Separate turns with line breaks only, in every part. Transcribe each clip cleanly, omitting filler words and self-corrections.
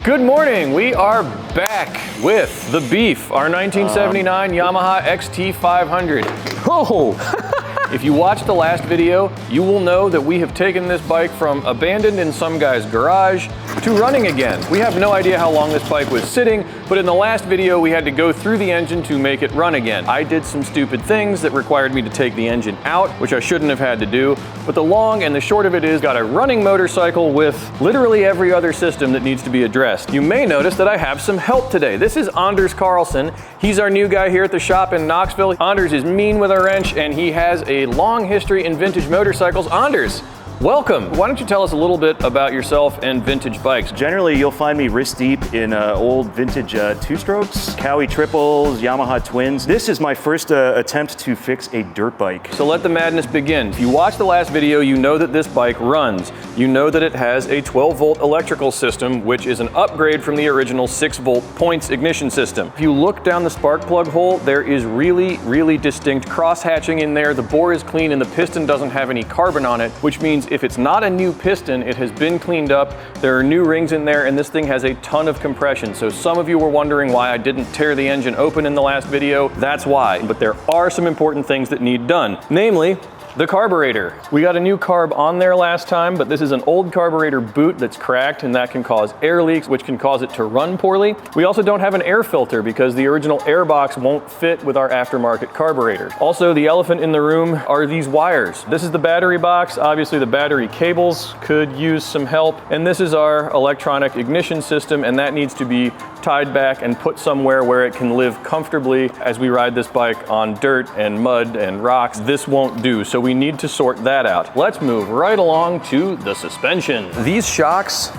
Good morning, we are back with the beef, our 1979 Yamaha XT 500. Oh! If you watched the last video, you will know that we have taken this bike from abandoned in some guy's garage to running again. We have no idea how long this bike was sitting, but in the last video we had to go through the engine to make it run again. I did some stupid things that required me to take the engine out, which I shouldn't have had to do, but the long and the short of it is, got a running motorcycle with literally every other system that needs to be addressed. You may notice that I have some help today. This is Anders Carlson. He's our new guy here at the shop in Knoxville. Anders is mean with a wrench and he has a long history in vintage motorcycles. Anders, welcome. Why don't you tell us a little bit about yourself and vintage bikes?
Generally, you'll find me wrist deep in old vintage two-strokes, Cowie triples, Yamaha twins. This is my first attempt to fix a dirt bike.
So let the madness begin. If you watched the last video, you know that this bike runs. You know that it has a 12-volt electrical system, which is an upgrade from the original 6-volt points ignition system. If you look down the spark plug hole, there is really distinct cross-hatching in there. The bore is clean and the piston doesn't have any carbon on it, which means if it's not a new piston, it has been cleaned up. There are new rings in there and this thing has a ton of compression. So some of you were wondering why I didn't tear the engine open in the last video. That's why. But there are some important things that need done. Namely, the carburetor. We got a new carb on there last time, but this is an old carburetor boot that's cracked and that can cause air leaks, which can cause it to run poorly. We also don't have an air filter because the original air box won't fit with our aftermarket carburetor. Also, the elephant in the room are these wires. This is the battery box. Obviously, the battery cables could use some help. And this is our electronic ignition system, and that needs to be tied back and put somewhere where it can live comfortably as we ride this bike on dirt and mud and rocks. This won't do, so we need to sort that out. Let's move right along to the suspension. These shocks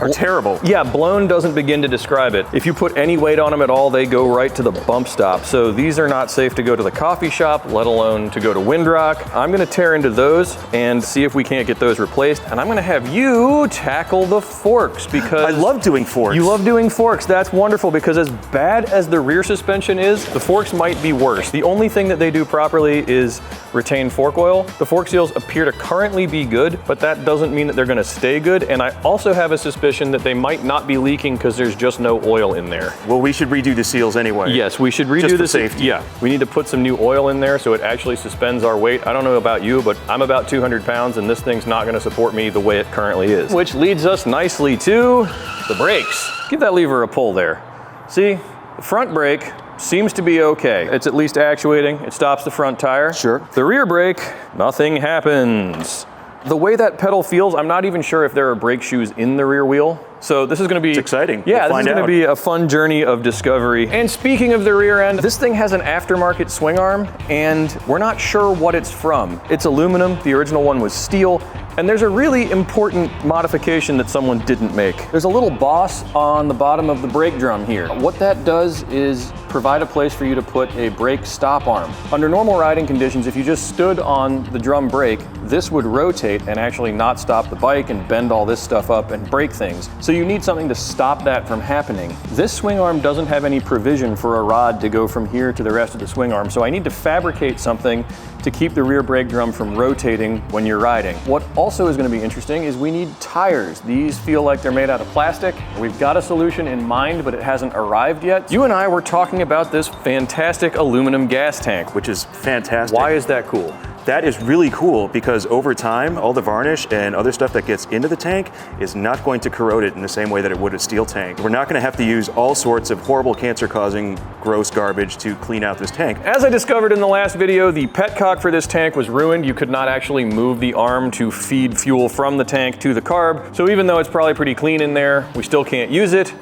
are terrible.
Yeah, blown doesn't begin to describe it. If you put any weight on them at all, they go right to the bump stop. So these are not safe to go to the coffee shop, let alone to go to Windrock. I'm gonna tear into those and see if we can't get those replaced. And I'm gonna have you tackle the forks because
I love doing forks.
You love doing forks. That's wonderful because as bad as the rear suspension is, the forks might be worse. The only thing that they do properly is retain fork oil. The fork seals appear to currently be good, but that doesn't mean that they're gonna stay good. And I also have a suspicion that they might not be leaking because there's just no oil in there.
Well, we should redo the seals anyway.
Yes, we should redo
just for
this.
safety.
Yeah, we need to put some new oil in there so it actually suspends our weight. I don't know about you, but I'm about 200 pounds and this thing's not gonna support me the way it currently is. Which leads us nicely to the brakes. Give that lever a pull there. See, the front brake seems to be okay. It's at least actuating. It stops the front tire.
Sure.
The rear brake, nothing happens. The way that pedal feels, I'm not even sure if there are brake shoes in the rear wheel. So this is gonna be—
It's exciting.
Yeah, this is gonna be a fun journey of discovery. And speaking of the rear end, this thing has an aftermarket swing arm and we're not sure what it's from. It's aluminum, the original one was steel. And there's a really important modification that someone didn't make. There's a little boss on the bottom of the brake drum here. What that does is provide a place for you to put a brake stop arm. Under normal riding conditions, if you just stood on the drum brake, this would rotate and actually not stop the bike and bend all this stuff up and break things. So you need something to stop that from happening. This swing arm doesn't have any provision for a rod to go from here to the rest of the swing arm, so I need to fabricate something to keep the rear brake drum from rotating when you're riding. What also is going to be interesting is we need tires. These feel like they're made out of plastic. We've got a solution in mind, but it hasn't arrived yet. You and I were talking about this fantastic aluminum gas tank.
Which is fantastic.
Why is that cool?
That is really cool because over time, all the varnish and other stuff that gets into the tank is not going to corrode it in the same way that it would a steel tank. We're not gonna have to use all sorts of horrible cancer-causing gross garbage to clean out this tank.
As I discovered in the last video, the petcock for this tank was ruined. You could not actually move the arm to feed fuel from the tank to the carb. So even though it's probably pretty clean in there, we still can't use it.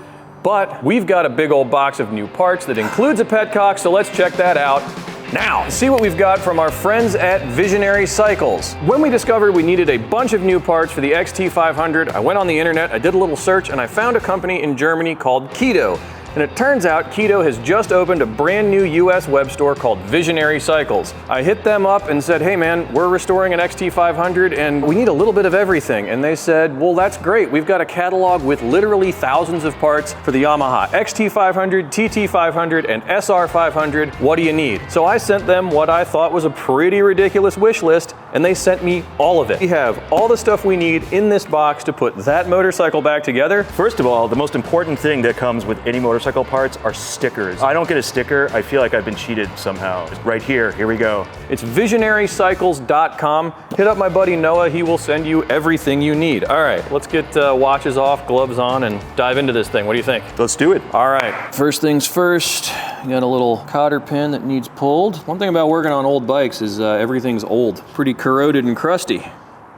But we've got a big old box of new parts that includes a petcock, so let's check that out now. See what we've got from our friends at Visionary Cycles. When we discovered we needed a bunch of new parts for the XT 500, I went on the internet, I did a little search, and I found a company in Germany called Keto. And it turns out Keto has just opened a brand new US web store called Visionary Cycles. I hit them up and said, hey man, we're restoring an XT 500 and we need a little bit of everything. And they said, well, that's great. We've got a catalog with literally thousands of parts for the Yamaha XT 500, TT 500, and SR 500. What do you need? So I sent them what I thought was a pretty ridiculous wish list, and they sent me all of it. We have all the stuff we need in this box to put that motorcycle back together.
First of all, the most important thing that comes with any motorcycle parts are stickers. I don't get a sticker, I feel like I've been cheated somehow. Right here we go.
It's visionarycycles.com. Hit up my buddy Noah, he will send you everything you need. All right, let's get watches off, gloves on, and dive into this thing. What do you think?
Let's do it.
All right, first things first, you got a little cotter pin that needs pulled. One thing about working on old bikes is everything's old, pretty corroded and crusty.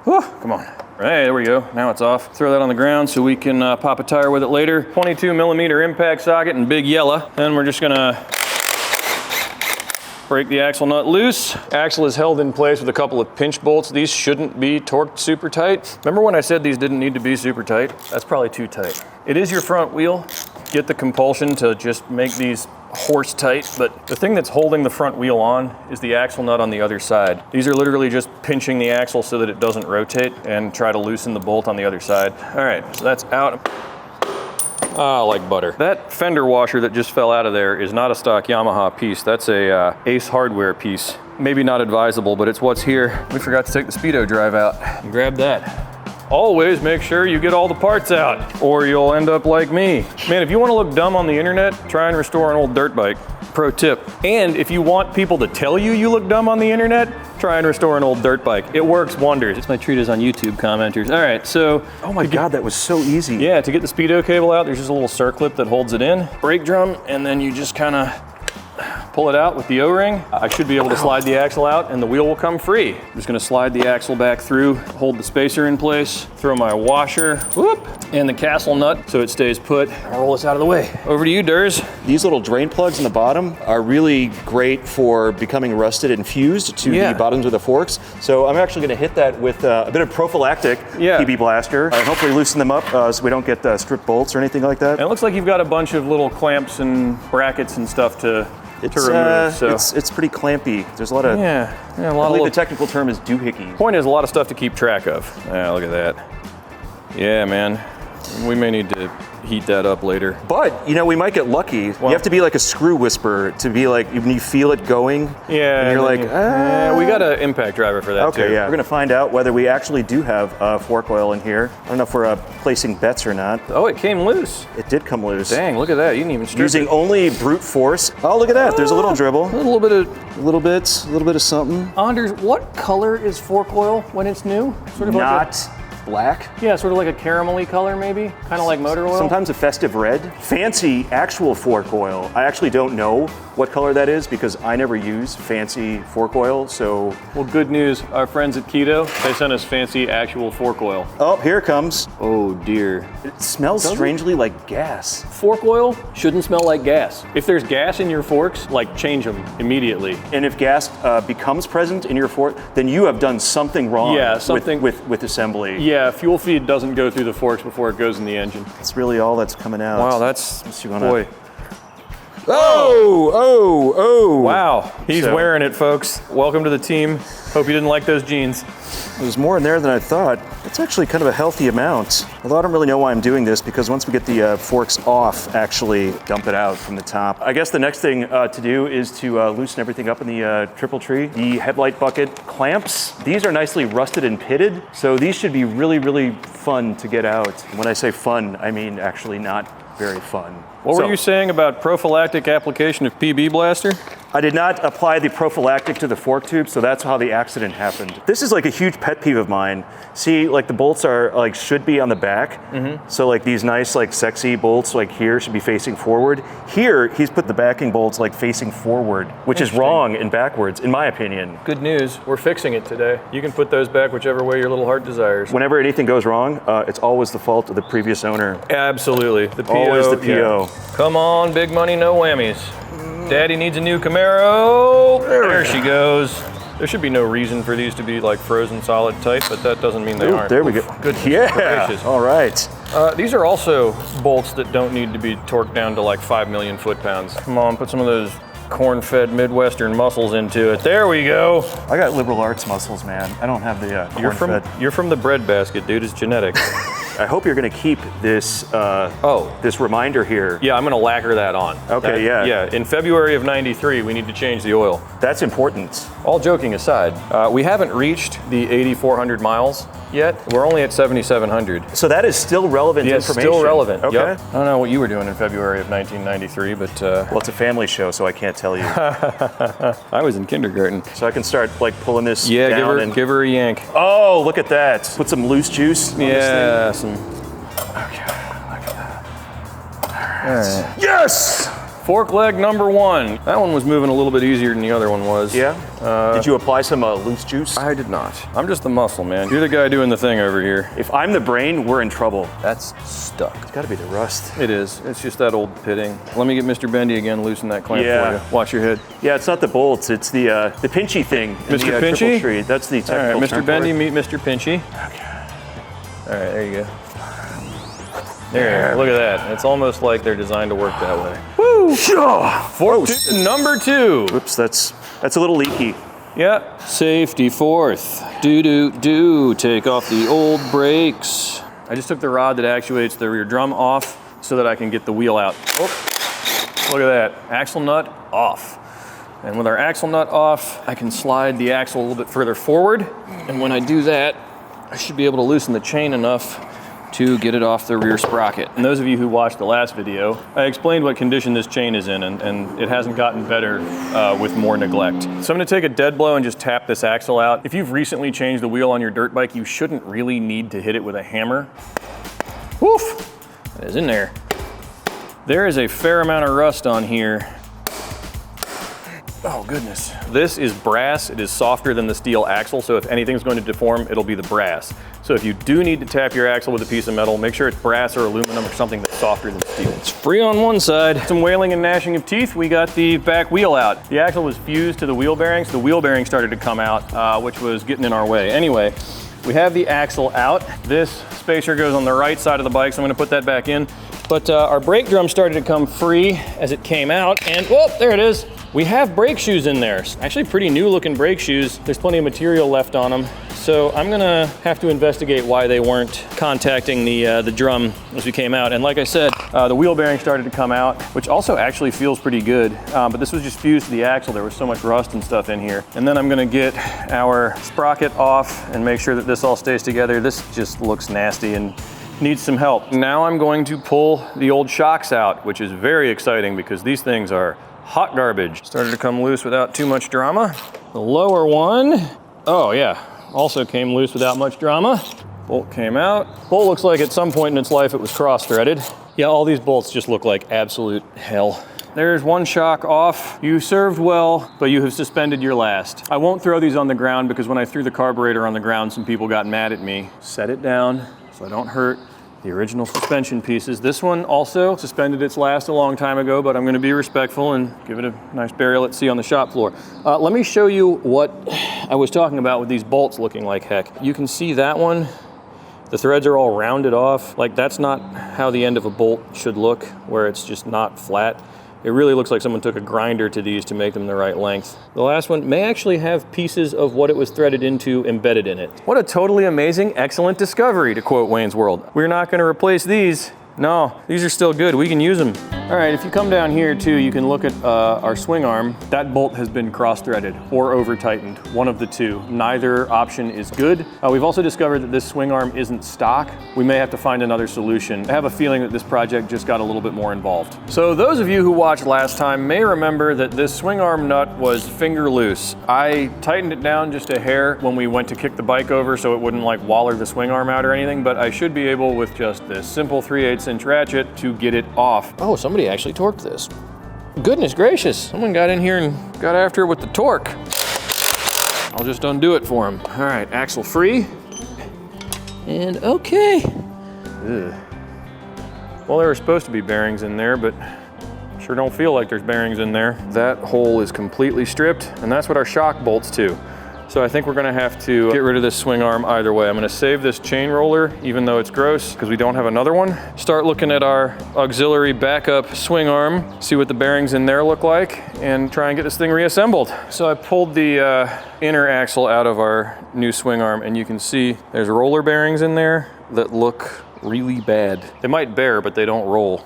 Whew, come on. Hey, there we go. Now it's off. Throw that on the ground so we can pop a tire with it later. 22 millimeter impact socket and big yellow. Then we're just gonna break the axle nut loose. Axle is held in place with a couple of pinch bolts. These shouldn't be torqued super tight. Remember when I said these didn't need to be super tight? That's probably too tight. It is your front wheel. Get the compulsion to just make these horse tight, but the thing that's holding the front wheel on is the axle nut on the other side. These are literally just pinching the axle so that it doesn't rotate and try to loosen the bolt on the other side. All right, so that's out. Ah, like butter. That fender washer that just fell out of there is not a stock Yamaha piece. That's a Ace hardware piece. Maybe not advisable, but it's what's here. We forgot to take the Speedo drive out and grab that. Always make sure you get all the parts out or you'll end up like me. Man, if you want to look dumb on the internet, try and restore an old dirt bike. Pro tip. And if you want people to tell you you look dumb on the internet, try and restore an old dirt bike. It works wonders. It's my treatise on YouTube commenters. All right, so.
Oh my God, that was so easy.
Yeah, to get the Speedo cable out, there's just a little circlip that holds it in. Brake drum, and then you just kind of pull it out with the O-ring. I should be able to slide the axle out and the wheel will come free. I'm just gonna slide the axle back through, hold the spacer in place, throw my washer, whoop, and the castle nut so it stays put. I'll roll this out of the way. Over to you, Durs.
These little drain plugs in the bottom are really great for becoming rusted and fused to the bottoms of the forks. So I'm actually gonna hit that with a bit of prophylactic PB Blaster and hopefully loosen them up so we don't get strip bolts or anything like that.
And it looks like you've got a bunch of little clamps and brackets and stuff to remove, so.
It's pretty clampy. There's a lot of,
I
believe the technical term is doohickeys.
Point is a lot of stuff to keep track of. Yeah, look at that. Yeah, man. We may need to heat that up later.
But, you know, we might get lucky. Well, you have to be like a screw whisperer to be like, when you feel it going, and you're like,
we got an impact driver for that too.
Okay, yeah. We're gonna find out whether we actually do have fork oil in here. I don't know if we're placing bets or not.
Oh, it came loose.
It did come loose.
Dang, look at that. You didn't even strip
Using
it.
Only brute force. Oh, look at that. There's a little dribble.
A little bit
of something.
Anders, what color is fork oil when it's new? Sort of
not black.
Yeah, sort of like a caramelly color maybe, kind of like motor oil.
Sometimes a festive red. Fancy actual fork oil. I actually don't know what color that is because I never use fancy fork oil, so.
Well, good news, our friends at Keto, they sent us fancy actual fork oil.
Oh, here it comes.
Oh dear.
It smells strangely like gas.
Fork oil shouldn't smell like gas. If there's gas in your forks, like change them immediately.
And if gas becomes present in your fork, then you have done something wrong with assembly.
Yeah, fuel feed doesn't go through the forks before it goes in the engine.
That's really all that's coming out.
Wow, that's, boy.
Oh!
Wow, he's wearing it, folks. Welcome to the team. Hope you didn't like those jeans.
There's more in there than I thought. It's actually kind of a healthy amount. Although I don't really know why I'm doing this because once we get the forks off, actually dump it out from the top. I guess the next thing to do is to loosen everything up in the triple tree. The headlight bucket clamps. These are nicely rusted and pitted, so these should be really, really fun to get out. And when I say fun, I mean actually not very fun.
What were you saying about prophylactic application of PB Blaster?
I did not apply the prophylactic to the fork tube, so that's how the accident happened. This is like a huge pet peeve of mine. See, like the bolts are like should be on the back. So like these nice like sexy bolts like here should be facing forward. Here, he's put the backing bolts like facing forward, which is wrong and backwards, in my opinion.
Good news, we're fixing it today. You can put those back whichever way your little heart desires.
Whenever anything goes wrong, it's always the fault of the previous owner.
Absolutely, the PO.
Always the PO.
Yeah. Come on, big money, no whammies. Daddy needs a new Camaro. There she goes. There should be no reason for these to be like frozen solid tight, but that doesn't mean they aren't.
There we go.
Good.
Yeah.
Gracious.
All right.
These are also bolts that don't need to be torqued down to like 5 million foot-pounds. Come on, put some of those corn-fed Midwestern muscles into it. There we go.
I got liberal arts muscles, man. I don't have the corn-fed.
You're from the bread basket, dude. It's genetic.
I hope you're gonna keep this, this reminder here.
Yeah, I'm gonna lacquer that on.
Okay, yeah.
Yeah, in February of '93, we need to change the oil.
That's important.
All joking aside, we haven't reached the 8,400 miles yet. We're only at 7,700.
So that is still relevant information.
Still relevant.
Okay.
Yep. I don't know what you were doing in February of 1993, but
well, it's a family show, so I can't tell you.
I was in kindergarten.
So I can start like pulling this down and
give her a yank.
Oh, look at that! Put some loose juice on this thing.
Okay, look at that.
All right. Yes!
Fork leg number 1. That one was moving a little bit easier than the other one was.
Yeah? Did you apply some loose juice?
I did not. I'm just the muscle, man. You're the guy doing the thing over here.
If I'm the brain, we're in trouble.
That's stuck.
It's gotta be the rust.
It is. It's just that old pitting. Let me get Mr. Bendy again, loosen that clamp for you. Watch your head.
Yeah, it's not the bolts, it's the pinchy thing.
Mr. Pinchy?
Tree. That's the technical
All right, Mr. Bendy,
term
meet Mr. Pinchy.
Okay.
All right, there you go. There, look at that. It's almost like they're designed to work that way. Woo! Fork number 2.
Oops, that's a little leaky.
Yeah. Safety fourth. Do. Take off the old brakes. I just took the rod that actuates the rear drum off so that I can get the wheel out. Oh, look at that. Axle nut off. And with our axle nut off, I can slide the axle a little bit further forward. And when I do that, I should be able to loosen the chain enough to get it off the rear sprocket. And those of you who watched the last video, I explained what condition this chain is in, and it hasn't gotten better with more neglect. So I'm gonna take a dead blow and just tap this axle out. If you've recently changed the wheel on your dirt bike, you shouldn't really need to hit it with a hammer. Woof, that is in there. There is a fair amount of rust on here. Oh goodness. This is brass. It is softer than the steel axle, so if anything's going to deform, it'll be the brass. So if you do need to tap your axle with a piece of metal, make sure it's brass or aluminum or something that's softer than steel. It's free on one side. Some wailing and gnashing of teeth. We got the back wheel out. The axle was fused to the wheel bearings. The wheel bearing started to come out, which was getting in our way. Anyway, we have the axle out. This spacer goes on the right side of the bike, so I'm gonna put that back in. But our brake drum started to come free as it came out, and whoop, there it is. We have brake shoes in there. Actually pretty new looking brake shoes. There's plenty of material left on them. So I'm gonna have to investigate why they weren't contacting the drum as we came out. And like I said, the wheel bearing started to come out, which also actually feels pretty good. But this was just fused to the axle. There was so much rust and stuff in here. And then I'm gonna get our sprocket off and make sure that this all stays together. This just looks nasty and needs some help. Now I'm going to pull the old shocks out, which is very exciting because these things are hot garbage. Started to come loose without too much drama. The lower one, oh yeah, also came loose without much drama. Bolt came out. Bolt looks like at some point in its life it was cross-threaded. Yeah, all these bolts just look like absolute hell. There's one shock off. You served well, but you have suspended your last. I won't throw these on the ground because when I threw the carburetor on the ground, some people got mad at me. Set it down so I don't hurt the original suspension pieces. This one also suspended its last a long time ago, but I'm gonna be respectful and give it a nice burial at sea on the shop floor. Let me show you what I was talking about with these bolts looking like heck. You can see that one, the threads are all rounded off. Like that's not how the end of a bolt should look, where it's just not flat. It really looks like someone took a grinder to these to make them the right length. The last one may actually have pieces of what it was threaded into embedded in it. What a totally amazing, excellent discovery, to quote Wayne's World. We're not gonna replace these. No, these are still good, we can use them. All right, if you come down here too, you can look at our swing arm. That bolt has been cross-threaded or over-tightened, one of the two. Neither option is good. We've also discovered that this swing arm isn't stock. We may have to find another solution. I have a feeling that this project just got a little bit more involved. So those of you who watched last time may remember that this swing arm nut was finger loose. I tightened it down just a hair when we went to kick the bike over so it wouldn't like waller the swing arm out or anything, but I should be able with just this simple 3/8" ratchet to get it off. Oh, somebody actually torqued this. Goodness gracious, someone got in here and got after it with the torque. I'll just undo it for him. All right, axle free. And okay. Ugh. Well, there were supposed to be bearings in there, but sure don't feel like there's bearings in there. That hole is completely stripped, and that's what our shock bolts to. So I think we're gonna have to get rid of this swing arm either way. I'm gonna save this chain roller, even though it's gross, because we don't have another one. Start looking at our auxiliary backup swing arm, see what the bearings in there look like, and try and get this thing reassembled. So I pulled the inner axle out of our new swing arm, and you can see there's roller bearings in there that look really bad. They might bear, but they don't roll.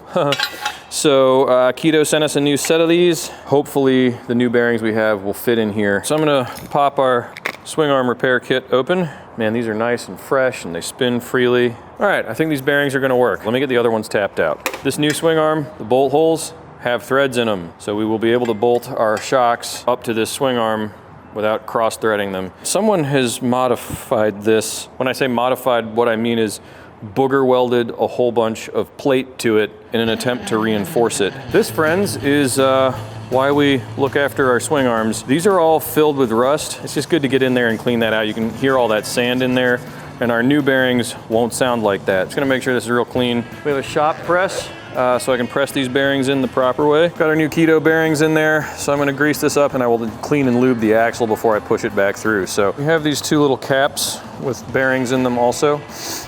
So Keto sent us a new set of these. Hopefully the new bearings we have will fit in here. So I'm gonna pop our swing arm repair kit open. Man, these are nice and fresh and they spin freely. All right, I think these bearings are gonna work. Let me get the other ones tapped out. This new swing arm, the bolt holes have threads in them. So we will be able to bolt our shocks up to this swing arm without cross-threading them. Someone has modified this. When I say modified, what I mean is booger welded a whole bunch of plate to it in an attempt to reinforce it. This, friends, is why we look after our swing arms. These are all filled with rust. It's just good to get in there and clean that out. You can hear all that sand in there, and our new bearings won't sound like that. Just gonna make sure this is real clean. We have a shop press, so I can press these bearings in the proper way. Got our new Keto bearings in there, so I'm gonna grease this up and I will clean and lube the axle before I push it back through. So we have these two little caps with bearings in them also,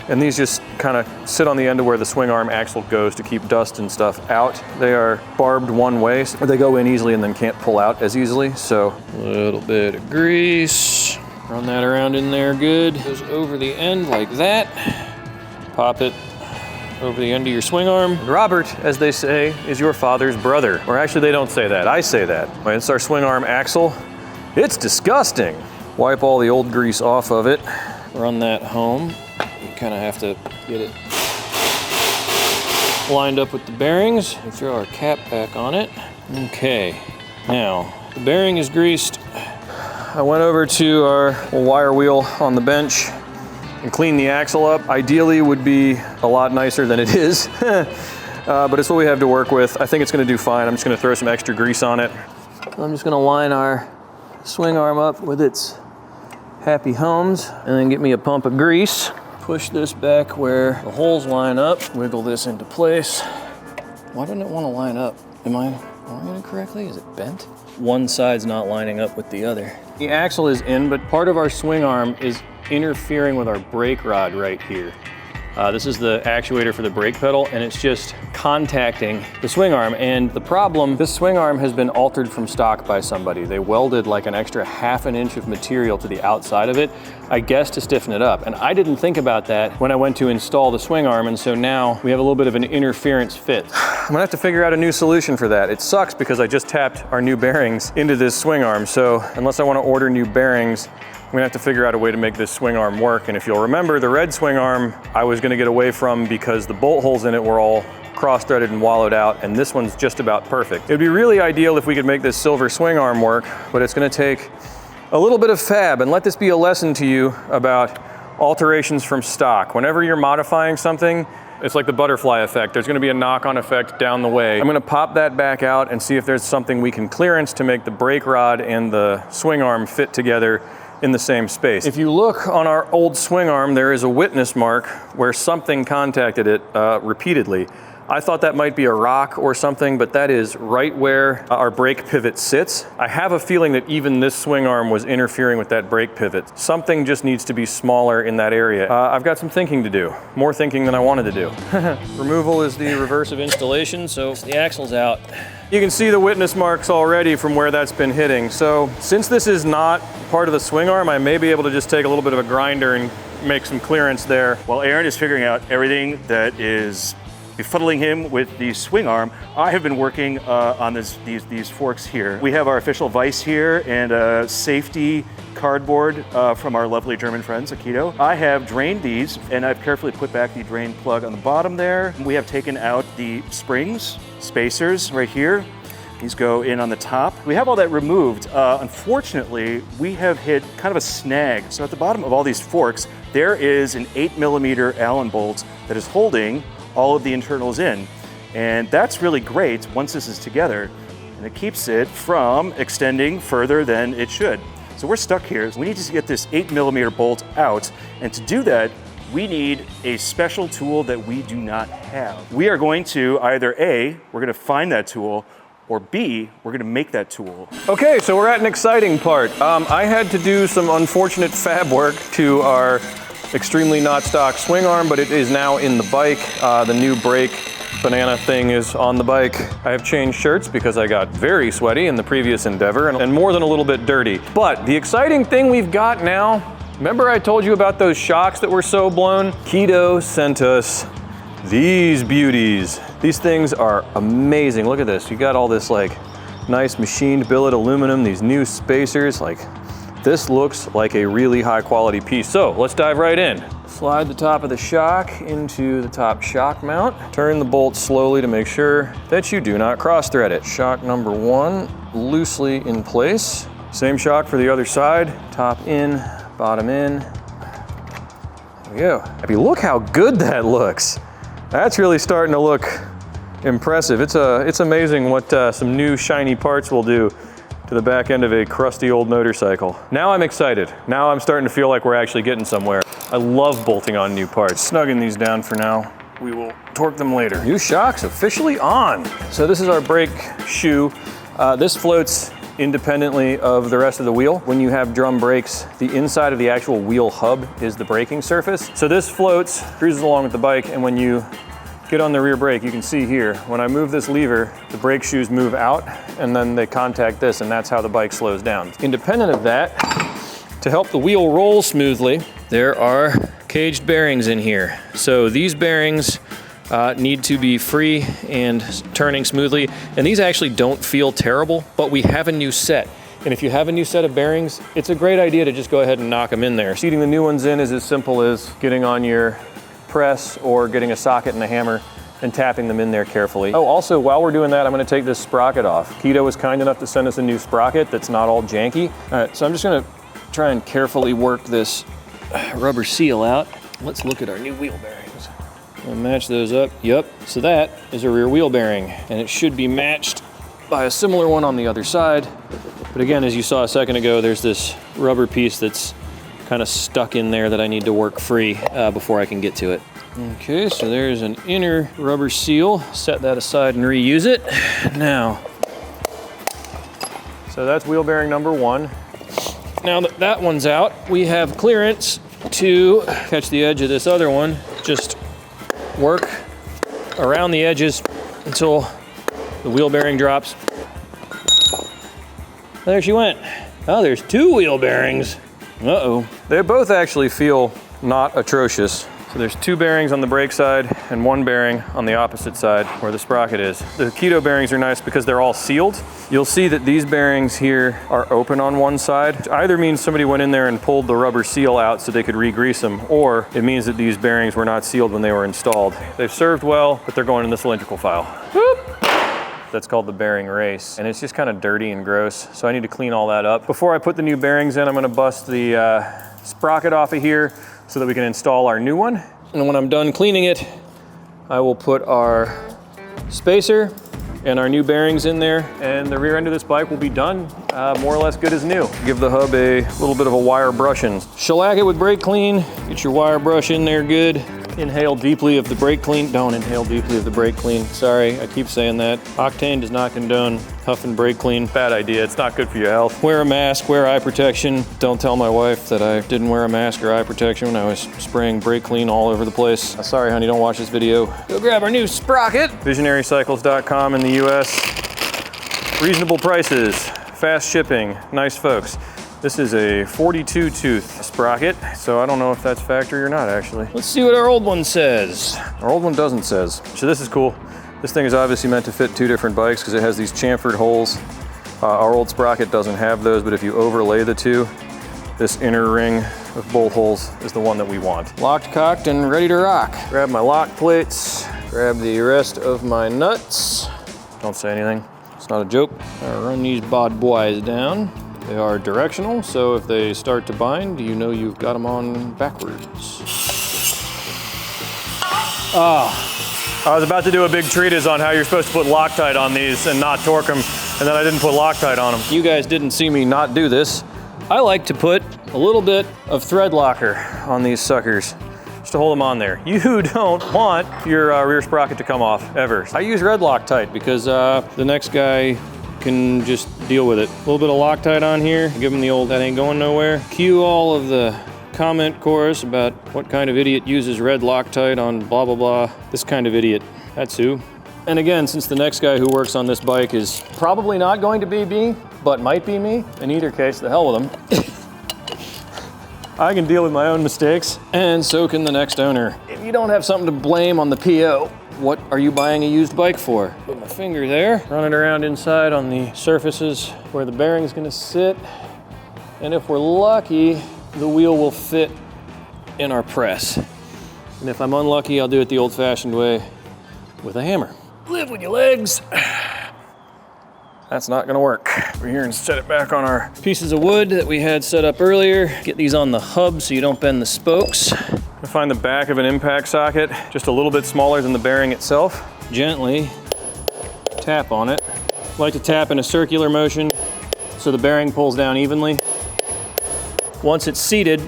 and these just kind of sit on the end of where the swing arm axle goes to keep dust and stuff out. They are barbed one way, so they go in easily and then can't pull out as easily. So a little bit of grease, run that around in there good. Goes over the end like that. Pop it over the end of your swing arm. Robert, as they say, is your father's brother. Or actually, they don't say that. I say that. It's our swing arm axle. It's disgusting. Wipe all the old grease off of it. Run that home. You kind of have to get it lined up with the bearings. We throw our cap back on it. Okay, now the bearing is greased. I went over to our wire wheel on the bench and clean the axle up. Ideally would be a lot nicer than it is, but it's what we have to work with. I think it's gonna do fine. I'm just gonna throw some extra grease on it. I'm just gonna line our swing arm up with its happy homes and then get me a pump of grease. Push this back where the holes line up, wiggle this into place. Why doesn't it wanna line up? Am I wiring it correctly? Is it bent? One side's not lining up with the other. The axle is in, but part of our swing arm is interfering with our brake rod right here. This is the actuator for the brake pedal, and it's just contacting the swing arm. And the problem, this swing arm has been altered from stock by somebody. They welded like an extra ½ an inch of material to the outside of it, I guess to stiffen it up. And I didn't think about that when I went to install the swing arm, and so now we have a little bit of an interference fit. I'm gonna have to figure out a new solution for that. It sucks because I just tapped our new bearings into this swing arm, so unless I wanna order new bearings, I'm gonna have to figure out a way to make this swing arm work. And if you'll remember, the red swing arm I was gonna get away from because the bolt holes in it were all cross-threaded and wallowed out, and this one's just about perfect. It'd be really ideal if we could make this silver swing arm work, but it's gonna take a little bit of fab, and let this be a lesson to you about alterations from stock. Whenever you're modifying something, it's like the butterfly effect. There's gonna be a knock-on effect down the way. I'm gonna pop that back out and see if there's something we can clearance to make the brake rod and the swing arm fit together in the same space. If you look on our old swing arm, there is a witness mark where something contacted it repeatedly. I thought that might be a rock or something, but that is right where our brake pivot sits. I have a feeling that even this swing arm was interfering with that brake pivot. Something just needs to be smaller in that area. I've got some thinking to do, more thinking than I wanted to do. Removal is the reverse of installation, so the axle's out. You can see the witness marks already from where that's been hitting. So since this is not part of the swing arm, I may be able to just take a little bit of a grinder and make some clearance there.
While Aaron is figuring out everything that is befuddling him with the swing arm, I have been working on these forks here. We have our official vise here and a safety cardboard from our lovely German friends at Keto. I have drained these and I've carefully put back the drain plug on the bottom there. We have taken out the springs, spacers right here. These go in on the top. We have all that removed. Unfortunately, we have hit kind of a snag. So at the bottom of all these forks, there is an 8mm Allen bolt that is holding all of the internals in. And that's really great once this is together, and it keeps it from extending further than it should. So we're stuck here. We need to get this 8mm bolt out, and to do that, we need a special tool that we do not have. We are going to either A, we're gonna find that tool, or B, we're gonna make that tool.
Okay, so we're at an exciting part. I had to do some unfortunate fab work to our extremely not stock swing arm, but it is now in the bike. The new brake banana thing is on the bike. I have changed shirts because I got very sweaty in the previous endeavor and more than a little bit dirty. But the exciting thing we've got now, remember I told you about those shocks that were so blown? Keto sent us these beauties. These things are amazing. Look at this. You got all this like nice machined billet aluminum, these new spacers. Like, this looks like a really high quality piece. So let's dive right in. Slide the top of the shock into the top shock mount. Turn the bolt slowly to make sure that you do not cross thread it. Shock number 1 loosely in place. Same shock for the other side. Top in, bottom in. There we go. I mean, look how good that looks. That's really starting to look impressive. It's amazing what some new shiny parts will do to the back end of a crusty old motorcycle. Now I'm excited. Now I'm starting to feel like we're actually getting somewhere. I love bolting on new parts. Snugging these down for now. We will torque them later. New shocks officially on. So this is our brake shoe. This floats independently of the rest of the wheel. When you have drum brakes, the inside of the actual wheel hub is the braking surface. So this floats, cruises along with the bike, and when you get on the rear brake, you can see here, when I move this lever, the brake shoes move out and then they contact this, and that's how the bike slows down. Independent of that, to help the wheel roll smoothly, there are caged bearings in here. So these bearings need to be free and turning smoothly, and these actually don't feel terrible, but we have a new set. And if you have a new set of bearings, it's a great idea to just go ahead and knock them in there. Seating the new ones in is as simple as getting on your press or getting a socket and a hammer and tapping them in there carefully. Oh, also, while we're doing that, I'm gonna take this sprocket off. Keto was kind enough to send us a new sprocket that's not all janky. All right, so I'm just gonna try and carefully work this rubber seal out. Let's look at our new wheel bearings. I'll match those up. Yep, so that is a rear wheel bearing, and it should be matched by a similar one on the other side. But again, as you saw a second ago, there's this rubber piece that's kind of stuck in there that I need to work free before I can get to it. Okay, so there's an inner rubber seal. Set that aside and reuse it. Now, so that's wheel bearing number 1. Now that that one's out, we have clearance to catch the edge of this other one. Just work around the edges until the wheel bearing drops. There she went. Oh, there's 2 wheel bearings. Uh-oh. They both actually feel not atrocious. So there's 2 bearings on the brake side and 1 bearing on the opposite side where the sprocket is. The Keto bearings are nice because they're all sealed. You'll see that these bearings here are open on one side, which either means somebody went in there and pulled the rubber seal out so they could re-grease them, or it means that these bearings were not sealed when they were installed. They've served well, but they're going in the cylindrical file. Whoop. That's called the bearing race, and it's just kind of dirty and gross, so I need to clean all that up. Before I put the new bearings in, I'm gonna bust the sprocket off of here so that we can install our new one. And when I'm done cleaning it, I will put our spacer and our new bearings in there, and the rear end of this bike will be done more or less good as new. Give the hub a little bit of a wire brushing. Shellac it with brake clean, get your wire brush in there good. Inhale deeply of the brake clean. Don't inhale deeply of the brake clean. Sorry, I keep saying that. Octane does not condone huffing brake clean. Bad idea, it's not good for your health. Wear a mask, wear eye protection. Don't tell my wife that I didn't wear a mask or eye protection when I was spraying brake clean all over the place. Sorry honey, don't watch this video. Go grab our new sprocket. VisionaryCycles.com in the US. Reasonable prices, fast shipping, nice folks. This is a 42 tooth sprocket, so I don't know if that's factory or not actually. Let's see what our old one says. Our old one doesn't says. So this is cool. This thing is obviously meant to fit 2 different bikes because it has these chamfered holes. Our old sprocket doesn't have those, but if you overlay the 2, this inner ring of bolt holes is the one that we want. Locked, cocked, and ready to rock. Grab my lock plates, grab the rest of my nuts. Don't say anything, it's not a joke. I'll run these bad boys down. They are directional, so if they start to bind, you know you've got them on backwards. I was about to do a big treatise on how you're supposed to put Loctite on these and not torque them, and then I didn't put Loctite on them. You guys didn't see me not do this. I like to put a little bit of thread locker on these suckers, just to hold them on there. You don't want your rear sprocket to come off, ever. I use red Loctite because the next guy can just deal with it. A little bit of Loctite on here, give them the old that ain't going nowhere. Cue all of the comment chorus about what kind of idiot uses red Loctite on blah blah blah. This kind of idiot, that's who. And again, since the next guy who works on this bike is probably not going to be me, but might be me, in either case, the hell with him. I can deal with my own mistakes, and so can the next owner. If you don't have something to blame on the PO, what are you buying a used bike for? Put my finger there, run it around inside on the surfaces where the bearing's gonna sit, and if we're lucky, the wheel will fit in our press. And if I'm unlucky, I'll do it the old-fashioned way with a hammer. Live with your legs. That's not gonna work. We're here and set it back on our pieces of wood that we had set up earlier. Get these on the hub so you don't bend the spokes. I find the back of an impact socket just a little bit smaller than the bearing itself. Gently tap on it. I like to tap in a circular motion so the bearing pulls down evenly. Once it's seated,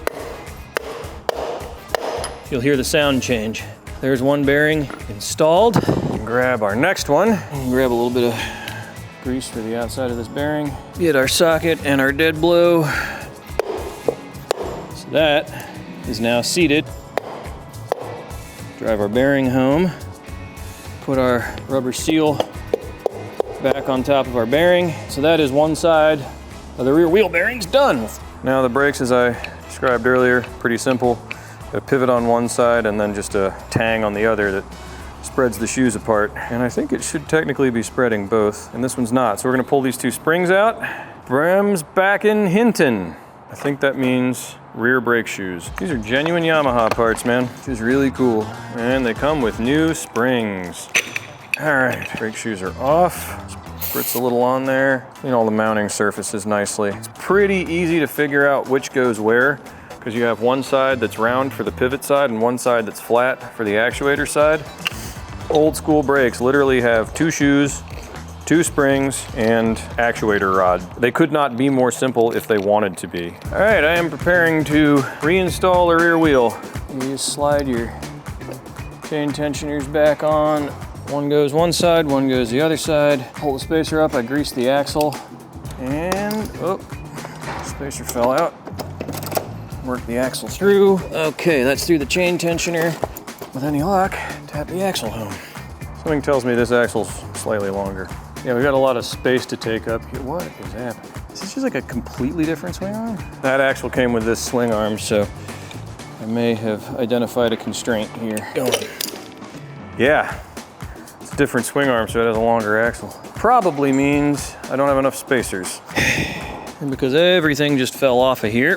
you'll hear the sound change. There's one bearing installed. Grab our next one and grab a little bit of grease for the outside of this bearing. Get our socket and our dead blow. So that is now seated. Drive our bearing home. Put our rubber seal back on top of our bearing. So that is one side of the rear wheel bearings done. Now the brakes, as I described earlier, pretty simple. A pivot on one side and then just a tang on the other that spreads the shoes apart. And I think it should technically be spreading both, and this one's not. So we're gonna pull these two springs out. Bremsbacken hinten. I think that means rear brake shoes. These are genuine Yamaha parts, man, which is really cool. And they come with new springs. All right, brake shoes are off. Spritz a little on there. Clean all the mounting surfaces nicely. It's pretty easy to figure out which goes where, because you have one side that's round for the pivot side and one side that's flat for the actuator side. Old school brakes literally have two shoes, two springs, and actuator rod. They could not be more simple if they wanted to be. All right, I am preparing to reinstall the rear wheel. You just slide your chain tensioners back on. One goes one side, one goes the other side. Pull the spacer up, I grease the axle, and, oh, spacer fell out. Work the axle through. Okay, that's through the chain tensioner. With any luck, tap the axle home. Something tells me this axle's slightly longer. Yeah, we've got a lot of space to take up here. What is happening? Is this just like a completely different swing arm? That axle came with this swing arm, so I may have identified a constraint here. Going. Yeah, it's a different swing arm, so it has a longer axle. Probably means I don't have enough spacers. And because everything just fell off of here,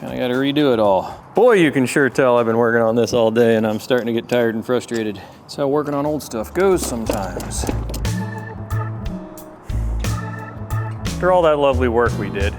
kinda gotta redo it all. Boy, you can sure tell I've been working on this all day and I'm starting to get tired and frustrated. That's how working on old stuff goes sometimes. After all that lovely work we did,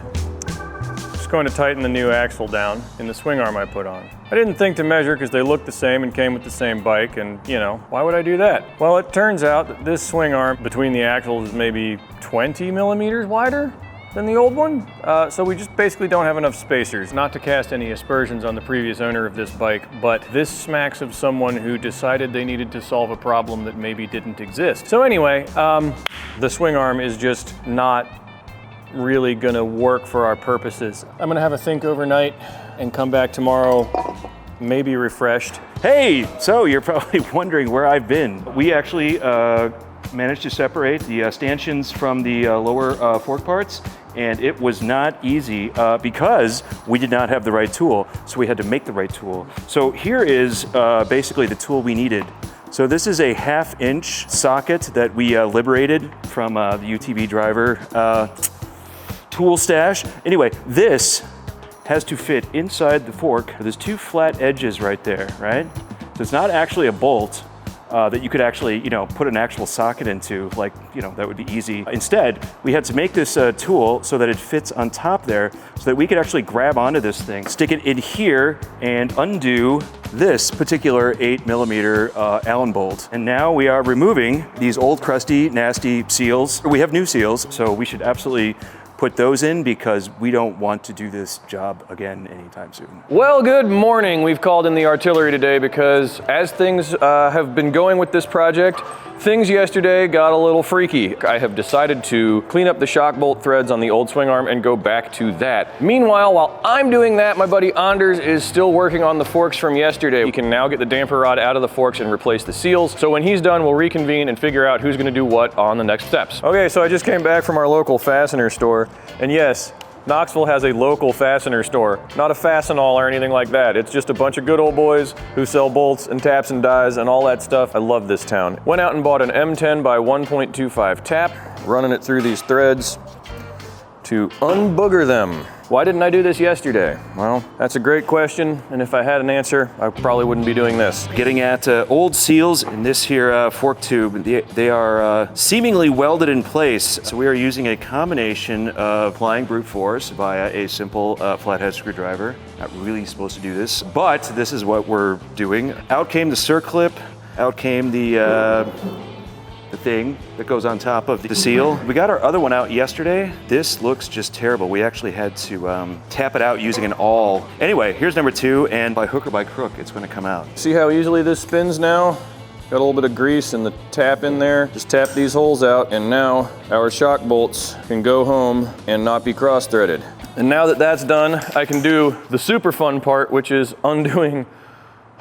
just going to tighten the new axle down in the swing arm I put on. I didn't think to measure because they looked the same and came with the same bike, and you know, why would I do that? Well, it turns out that this swing arm between the axles is maybe 20 millimeters wider than the old one. So we just basically don't have enough spacers. Not to cast any aspersions on the previous owner of this bike, but this smacks of someone who decided they needed to solve a problem that maybe didn't exist. So anyway, the swing arm is just not really gonna work for our purposes. I'm gonna have a think overnight and come back tomorrow, maybe refreshed.
Hey, so you're probably wondering where I've been. We actually managed to separate the stanchions from the lower fork parts, and it was not easy because we did not have the right tool, so we had to make the right tool. So here is basically the tool we needed. So this is a 1/2-inch socket that we liberated from the UTV driver tool stash. Anyway, this has to fit inside the fork. There's two flat edges right there, right? So it's not actually a bolt that you could actually, you know, put an actual socket into, like, you know, that would be easy. Instead, we had to make this tool so that it fits on top there so that we could actually grab onto this thing, stick it in here, and undo this particular 8mm Allen bolt. And now we are removing these old, crusty, nasty seals. We have new seals, so we should absolutely put those in because we don't want to do this job again anytime soon.
Well, good morning. We've called in the artillery today because as things have been going with this project, things yesterday got a little freaky. I have decided to clean up the shock bolt threads on the old swing arm and go back to that. Meanwhile, while I'm doing that, my buddy Anders is still working on the forks from yesterday. He can now get the damper rod out of the forks and replace the seals. So when he's done, we'll reconvene and figure out who's gonna do what on the next steps. Okay, so I just came back from our local fastener store, and yes, Knoxville has a local fastener store, not a Fastenal or anything like that. It's just a bunch of good old boys who sell bolts and taps and dies and all that stuff. I love this town. Went out and bought an M10 by 1.25 tap, running it through these threads to unbooger them. Why didn't I do this yesterday? Well, that's a great question, and if I had an answer, I probably wouldn't be doing this.
Getting at old seals in this here fork tube. They are seemingly welded in place. So we are using a combination of applying brute force via a simple flathead screwdriver. Not really supposed to do this, but this is what we're doing. Out came the circlip, out came the thing that goes on top of the seal. We got our other one out yesterday. This looks just terrible. We actually had to tap it out using an awl. Anyway, here's number 2, and by hook or by crook, it's gonna come out.
See how easily this spins now? Got a little bit of grease in the tap in there. Just tap these holes out, and now our shock bolts can go home and not be cross-threaded. And now that that's done, I can do the super fun part, which is undoing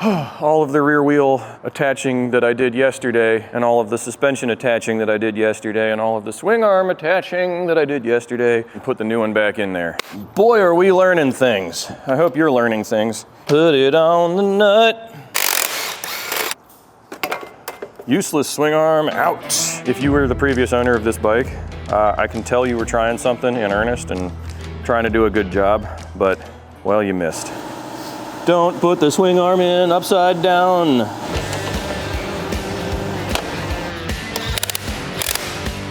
all of the rear wheel attaching that I did yesterday, and all of the suspension attaching that I did yesterday, and all of the swing arm attaching that I did yesterday, and put the new one back in there. Boy, are we learning things. I hope you're learning things. Put it on the nut. Useless swing arm out. If you were the previous owner of this bike, I can tell you were trying something in earnest and trying to do a good job, but, well, you missed. Don't put the swing arm in upside down.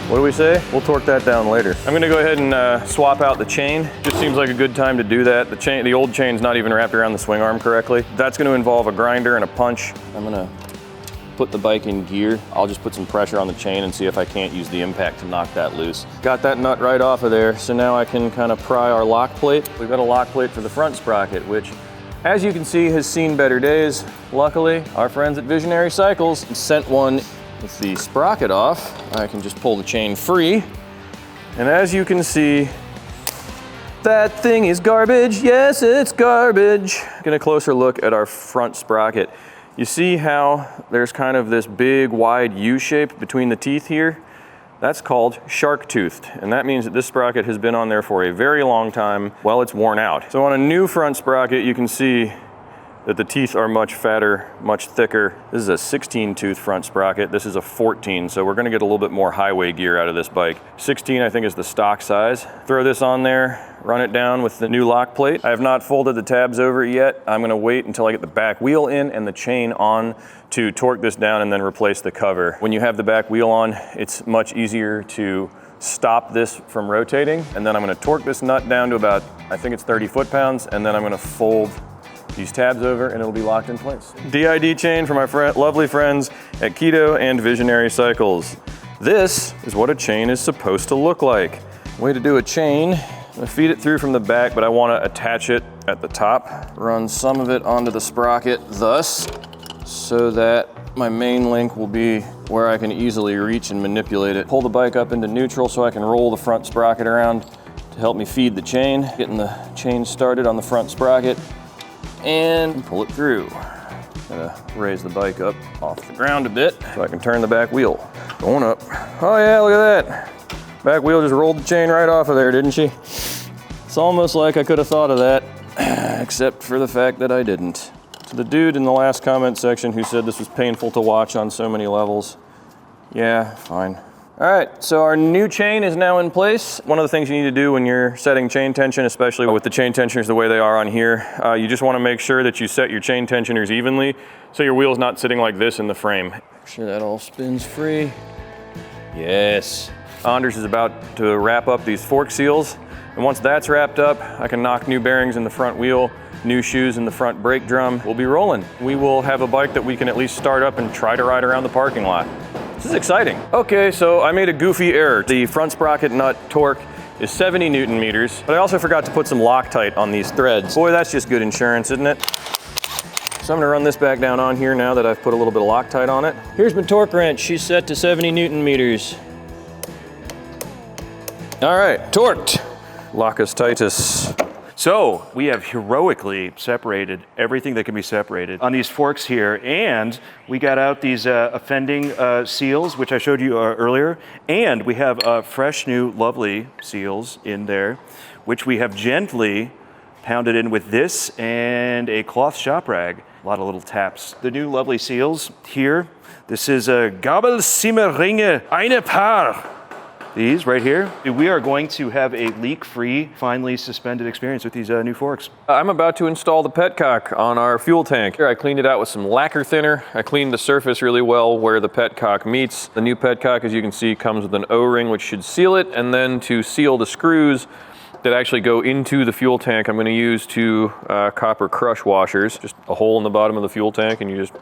What do we say? We'll torque that down later. I'm gonna go ahead and swap out the chain. Just seems like a good time to do that. The old chain's not even wrapped around the swing arm correctly. That's gonna involve a grinder and a punch. I'm gonna put the bike in gear. I'll just put some pressure on the chain and see if I can't use the impact to knock that loose. Got that nut right off of there, so now I can kind of pry our lock plate. We've got a lock plate for the front sprocket, which, as you can see, has seen better days. Luckily, our friends at Visionary Cycles sent one with the sprocket off. I can just pull the chain free. And as you can see, that thing is garbage. Yes, it's garbage. Get a closer look at our front sprocket. You see how there's kind of this big, wide U shape between the teeth here? That's called shark-toothed, and that means that this sprocket has been on there for a very long time while it's worn out. So on a new front sprocket, you can see that the teeth are much fatter, much thicker. This is a 16-tooth front sprocket. This is a 14, so we're gonna get a little bit more highway gear out of this bike. 16, I think, is the stock size. Throw this on there, run it down with the new lock plate. I have not folded the tabs over yet. I'm gonna wait until I get the back wheel in and the chain on to torque this down and then replace the cover. When you have the back wheel on, it's much easier to stop this from rotating. And then I'm gonna torque this nut down to about, I think it's 30 foot-pounds, and then I'm gonna fold these tabs over and it'll be locked in place. DID chain from our lovely friends at Keto and Visionary Cycles. This is what a chain is supposed to look like. Way to do a chain. I'm gonna feed it through from the back, but I wanna attach it at the top. Run some of it onto the sprocket thus, so that my main link will be where I can easily reach and manipulate it. Pull the bike up into neutral so I can roll the front sprocket around to help me feed the chain. Getting the chain started on the front sprocket and pull it through. Gotta raise the bike up off the ground a bit so I can turn the back wheel. Going up. Oh yeah, look at that. Back wheel just rolled the chain right off of there, didn't she? It's almost like I could have thought of that, except for the fact that I didn't. To the dude in the last comment section who said this was painful to watch on so many levels, yeah, fine. All right, so our new chain is now in place. One of the things you need to do when you're setting chain tension, especially with the chain tensioners the way they are on here, you just wanna make sure that you set your chain tensioners evenly so your wheel's not sitting like this in the frame. Make sure that all spins free. Yes. Anders is about to wrap up these fork seals, and once that's wrapped up, I can knock new bearings in the front wheel, new shoes in the front brake drum. We'll be rolling. We will have a bike that we can at least start up and try to ride around the parking lot. This is exciting. Okay, so I made a goofy error. The front sprocket nut torque is 70 Newton meters, but I also forgot to put some Loctite on these threads. Boy, that's just good insurance, isn't it? So I'm gonna run this back down on here now that I've put a little bit of Loctite on it. Here's my torque wrench. She's set to 70 Newton meters. All right, torqued. Locus Titus.
So we have heroically separated everything that can be separated on these forks here, and we got out these offending seals, which I showed you earlier, and we have fresh new lovely seals in there, which we have gently pounded in with this and a cloth shop rag. A lot of little taps. The new lovely seals here. This is a Gabelsimmerringe eine Paar. These right here. We are going to have a leak-free, finely suspended experience with these new forks.
I'm about to install the Petcock on our fuel tank. Here I cleaned it out with some lacquer thinner. I cleaned the surface really well where the Petcock meets. The new Petcock, as you can see, comes with an O-ring which should seal it, and then to seal the screws that actually go into the fuel tank, I'm going to use two copper crush washers. Just a hole in the bottom of the fuel tank, and you just,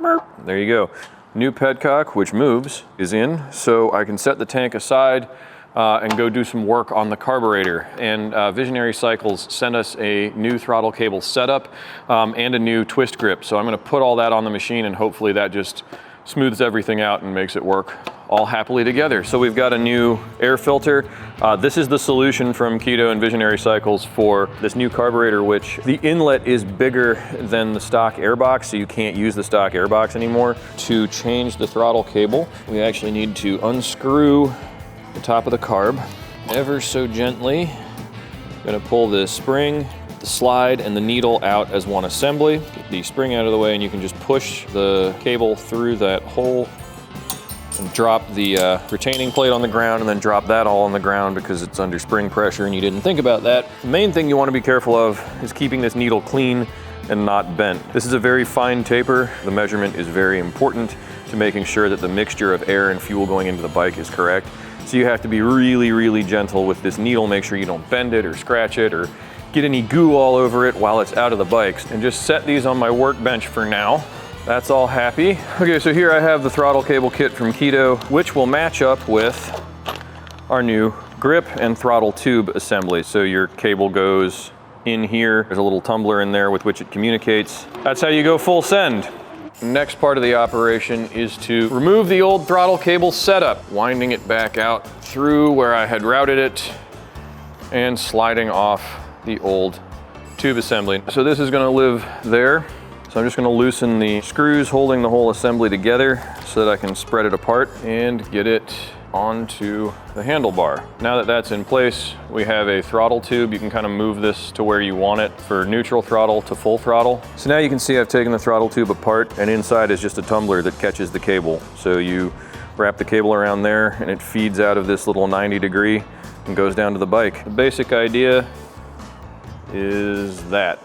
there you go. New Petcock, which moves, is in, so I can set the tank aside and go do some work on the carburetor. And Visionary Cycles sent us a new throttle cable setup and a new twist grip. So I'm gonna put all that on the machine, and hopefully that just smooths everything out and makes it work all happily together. So we've got a new air filter. This is the solution from Keto and Visionary Cycles for this new carburetor, which the inlet is bigger than the stock airbox, so you can't use the stock airbox anymore. To change the throttle cable, we actually need to unscrew the top of the carb ever so gently. I'm gonna pull the spring, the slide, and the needle out as one assembly. Get the spring out of the way, and you can just push the cable through that hole and drop the retaining plate on the ground, and then drop that all on the ground because it's under spring pressure and you didn't think about that. The main thing you want to be careful of is keeping this needle clean and not bent. This is a very fine taper. The measurement is very important to making sure that the mixture of air and fuel going into the bike is correct. So you have to be really, really gentle with this needle. Make sure you don't bend it or scratch it or get any goo all over it while it's out of the bikes. And just set these on my workbench for now. That's all happy. Okay, so here I have the throttle cable kit from Keto, which will match up with our new grip and throttle tube assembly. So your cable goes in here. There's a little tumbler in there with which it communicates. That's how you go full send. Next part of the operation is to remove the old throttle cable setup, winding it back out through where I had routed it and sliding off the old tube assembly. So this is gonna live there. So I'm just gonna loosen the screws holding the whole assembly together so that I can spread it apart and get it onto the handlebar. Now that that's in place, we have a throttle tube. You can kind of move this to where you want it for neutral throttle to full throttle. So now you can see I've taken the throttle tube apart, and inside is just a tumbler that catches the cable. So you wrap the cable around there and it feeds out of this little 90-degree and goes down to the bike. The basic idea is that.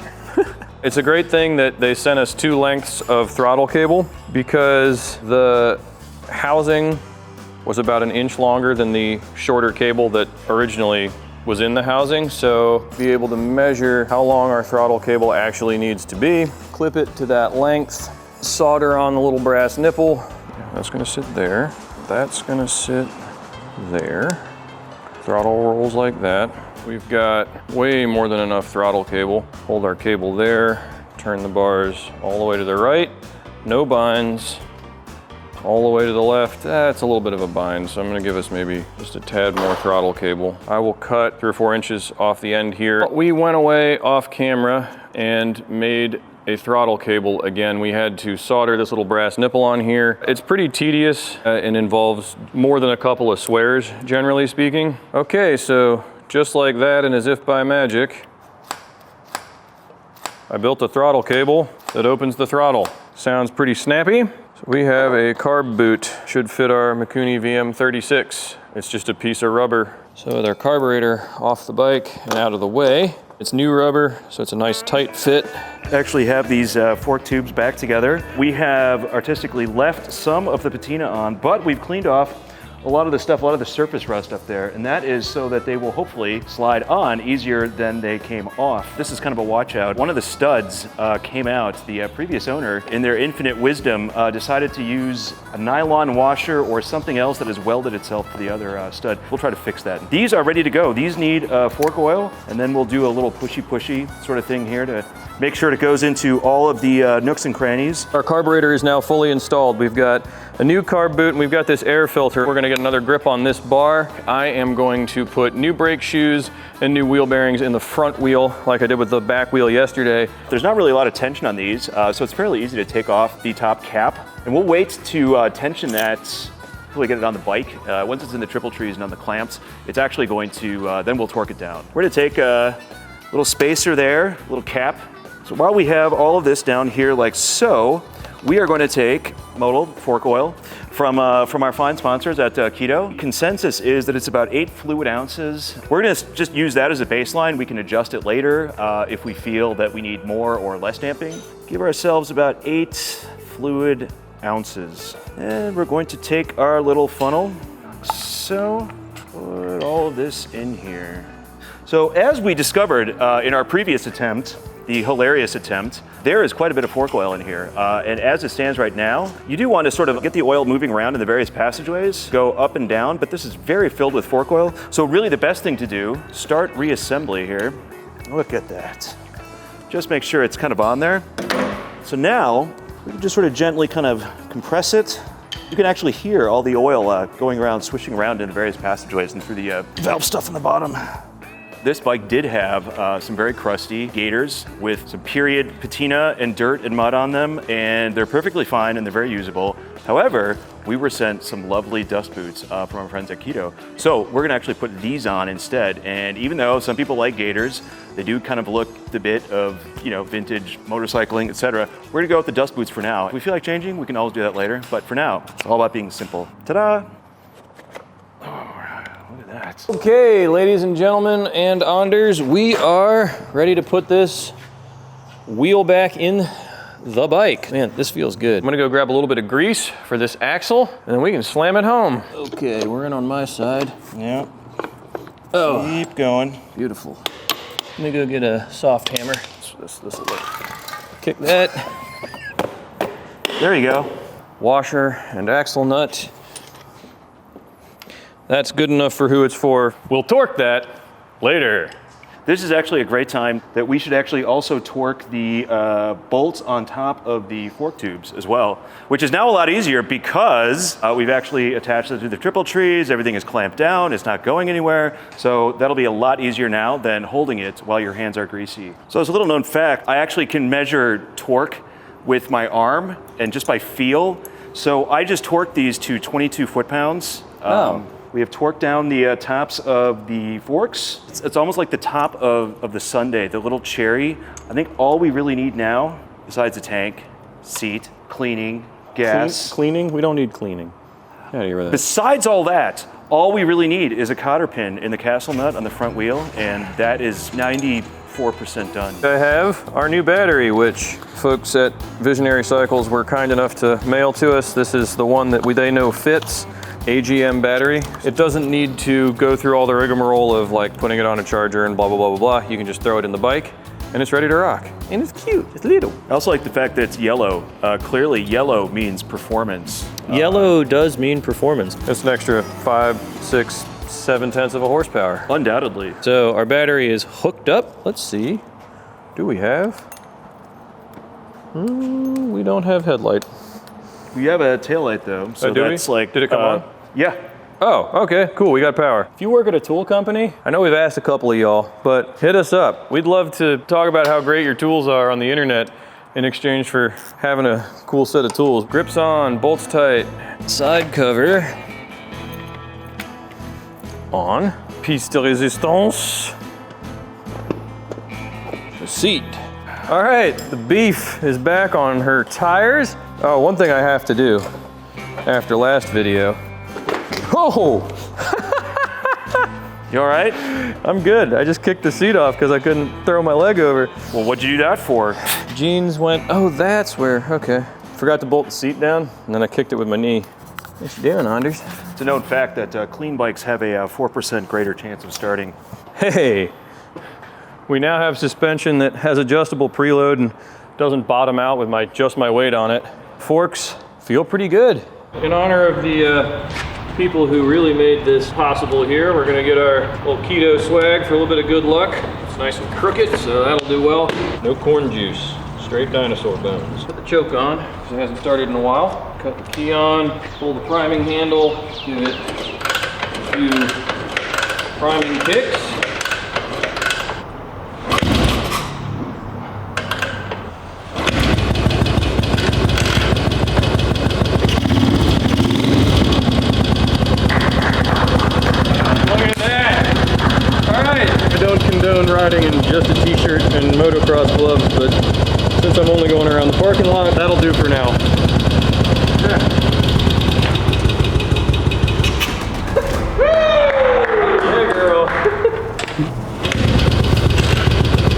It's a great thing that they sent us 2 lengths of throttle cable because the housing was about 1 inch longer than the shorter cable that originally was in the housing. So be able to measure how long our throttle cable actually needs to be, clip it to that length, solder on the little brass nipple. That's gonna sit there. That's gonna sit there. Throttle rolls like that. We've got way more than enough throttle cable. Hold our cable there, turn the bars all the way to the right, no binds. All the way to the left, that's a little bit of a bind, so I'm gonna give us maybe just a tad more throttle cable. I will cut 3 or 4 inches off the end here. We went away off camera and made a throttle cable again. We had to solder this little brass nipple on here. It's pretty tedious and involves more than a couple of swears, generally speaking. Okay, so just like that, and as if by magic, I built a throttle cable that opens the throttle. Sounds pretty snappy. So we have a carb boot, should fit our Mikuni VM-36. It's just a piece of rubber. So with our carburetor off the bike and out of the way, it's new rubber, so it's a nice tight fit.
Actually have these fork tubes back together. We have artistically left some of the patina on, but we've cleaned off a lot of the stuff, a lot of the surface rust up there, and that is so that they will hopefully slide on easier than they came off. This is kind of a watch out. One of the studs came out. The previous owner, in their infinite wisdom, decided to use a nylon washer or something else that has welded itself to the other stud. We'll try to fix that. These are ready to go. These need fork oil, and then we'll do a little pushy sort of thing here to make sure it goes into all of the nooks and crannies.
Our carburetor is now fully installed. We've got a new carb boot, and we've got this air filter. We're gonna get another grip on this bar. I am going to put new brake shoes and new wheel bearings in the front wheel like I did with the back wheel yesterday.
There's not really a lot of tension on these, so it's fairly easy to take off the top cap. And we'll wait to tension that until we get it on the bike. Once it's in the triple trees and on the clamps, it's actually going to, then we'll torque it down. We're gonna take a little spacer there, little cap. So while we have all of this down here like so, we are going to take Moto fork oil from our fine sponsors at Keto. Consensus is that it's about 8 fluid ounces. We're gonna just use that as a baseline. We can adjust it later if we feel that we need more or less damping. Give ourselves about 8 fluid ounces. And we're going to take our little funnel. So put all of this in here. So as we discovered in our previous attempt, the hilarious attempt, there is quite a bit of fork oil in here. And as it stands right now, you do want to sort of get the oil moving around in the various passageways, go up and down, but this is very filled with fork oil. So really the best thing to do, start reassembly here. Look at that. Just make sure it's kind of on there. So now, we can just sort of gently kind of compress it. You can actually hear all the oil going around, swishing around in the various passageways and through the valve stuff in the bottom. This bike did have some very crusty gaiters with some period patina and dirt and mud on them, and they're perfectly fine and they're very usable. However, we were sent some lovely dust boots from our friends at Keto. So we're gonna actually put these on instead. And even though some people like gaiters, they do kind of look the bit of, vintage motorcycling, etc. We're gonna go with the dust boots for now. If we feel like changing, we can always do that later. But for now, it's all about being simple. Ta-da!
Okay, ladies and gentlemen and Anders, we are ready to put this wheel back in the bike. Man, this feels good. I'm gonna go grab a little bit of grease for this axle, and then we can slam it home. Okay, we're in on my side.
Yeah.
Oh,
keep going.
Beautiful. Let me go get a soft hammer. This will work. Kick that.
There you go.
Washer and axle nut. That's good enough for who it's for. We'll torque that later.
This is actually a great time that we should actually also torque the bolts on top of the fork tubes as well, which is now a lot easier because we've actually attached it to the triple trees, everything is clamped down, it's not going anywhere, so that'll be a lot easier now than holding it while your hands are greasy. So as a little known fact, I actually can measure torque with my arm and just by feel. So I just torqued these to 22 foot-pounds. We have torqued down the tops of the forks. It's almost like the top of the Sundae, the little cherry. I think all we really need now, besides the tank, seat, cleaning, gas.
Cleaning? We don't need cleaning. Get out of here with that.
Besides all that, all we really need is a cotter pin in the castle nut on the front wheel, and that is 94% done.
I have our new battery, which folks at Visionary Cycles were kind enough to mail to us. This is the one that they know fits. AGM battery. It doesn't need to go through all the rigmarole of like putting it on a charger and blah, blah, blah, blah, blah. You can just throw it in the bike and it's ready to rock. And it's cute, it's little.
I also like the fact that it's yellow. Clearly yellow means performance.
Yellow does mean performance.
It's an extra 5, 6, 7 tenths of a horsepower.
Undoubtedly.
So our battery is hooked up.
Let's see, do we have? We don't have headlight.
We have a taillight though, so
do
that's
we?
like...
Did it come on?
Yeah.
Oh, okay, cool, we got power. If you work at a tool company, I know we've asked a couple of y'all, but hit us up. We'd love to talk about how great your tools are on the internet in exchange for having a cool set of tools. Grips on, bolts tight.
Side cover
On. Piece de résistance. The seat. All right, the beef is back on her tires. Oh, one thing I have to do after last video. Oh!
You all right?
I'm good. I just kicked the seat off because I couldn't throw my leg over.
Well, what'd you do that for?
Jeans went, oh, that's where, okay. Forgot to bolt the seat down, and then I kicked it with my knee. What you doing, Anders?
It's a known fact that clean bikes have a 4% greater chance of starting.
Hey, we now have suspension that has adjustable preload and doesn't bottom out with just my weight on it. Forks feel pretty good. In honor of the people who really made this possible here, we're gonna get our little keto swag for a little bit of good luck. It's nice and crooked, so that'll do well. No corn juice, straight dinosaur bones. Put the choke on, because it hasn't started in a while. Cut the key on, pull the priming handle, give it a few priming kicks. Riding in just a t-shirt and motocross gloves, but since I'm only going around the parking lot, that'll do for now. Yeah, girl.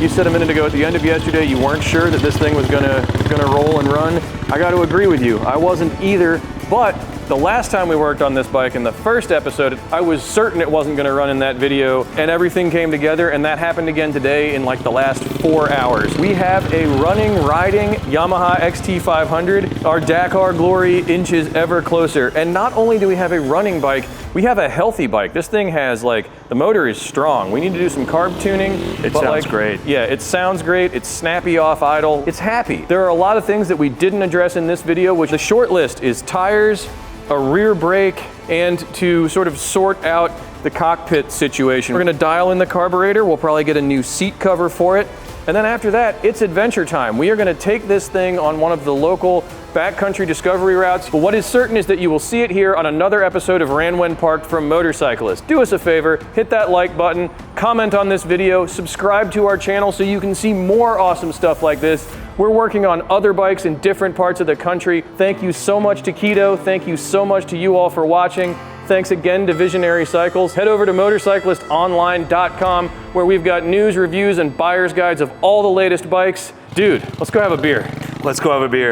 You said a minute ago at the end of yesterday you weren't sure that this thing was gonna roll and run. I got to agree with you. I wasn't either, but the last time we worked on this bike in the first episode, I was certain it wasn't going to run in that video, and everything came together, and that happened again today in like the last 4 hours. We have a running, riding Yamaha XT 500. Our Dakar glory inches ever closer. And not only do we have a running bike, we have a healthy bike. This thing has like, the motor is strong. We need to do some carb tuning.
It sounds great.
Yeah, it sounds great. It's snappy off idle. It's happy. There are a lot of things that we didn't address in this video, which the short list is tires, a rear brake, and to sort of sort out the cockpit situation. We're gonna dial in the carburetor. We'll probably get a new seat cover for it. And then after that, it's adventure time. We are gonna take this thing on one of the local backcountry discovery routes. But what is certain is that you will see it here on another episode of Ran When Parked from Motorcyclist. Do us a favor, hit that like button, comment on this video, subscribe to our channel so you can see more awesome stuff like this. We're working on other bikes in different parts of the country. Thank you so much to Keto. Thank you so much to you all for watching. Thanks again to Visionary Cycles. Head over to motorcyclistonline.com where we've got news, reviews, and buyer's guides of all the latest bikes. Dude, let's go have a beer.
Let's go have a beer.